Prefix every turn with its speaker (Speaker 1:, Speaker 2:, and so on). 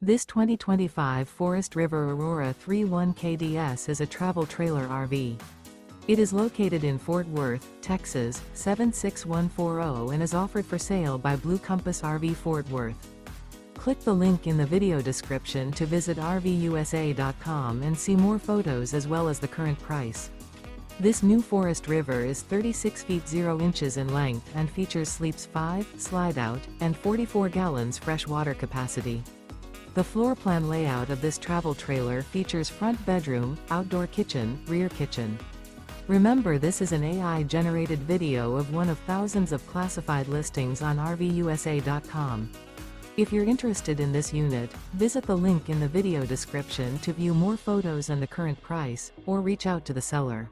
Speaker 1: This 2025 Forest River Aurora 31 KDS is a travel trailer RV. It is located in Fort Worth, Texas, 76140 and is offered for sale by Blue Compass RV Fort Worth. Click the link in the video description to visit RVUSA.com and see more photos as well as the current price. This new Forest River is 36 feet 0 inches in length and features sleeps 5, slide-out, and 44 gallons fresh water capacity. The floor plan layout of this travel trailer features front bedroom, outdoor kitchen, rear kitchen. Remember, this is an AI-generated video of one of thousands of classified listings on RVUSA.com. If you're interested in this unit, visit the link in the video description to view more photos and the current price, or reach out to the seller.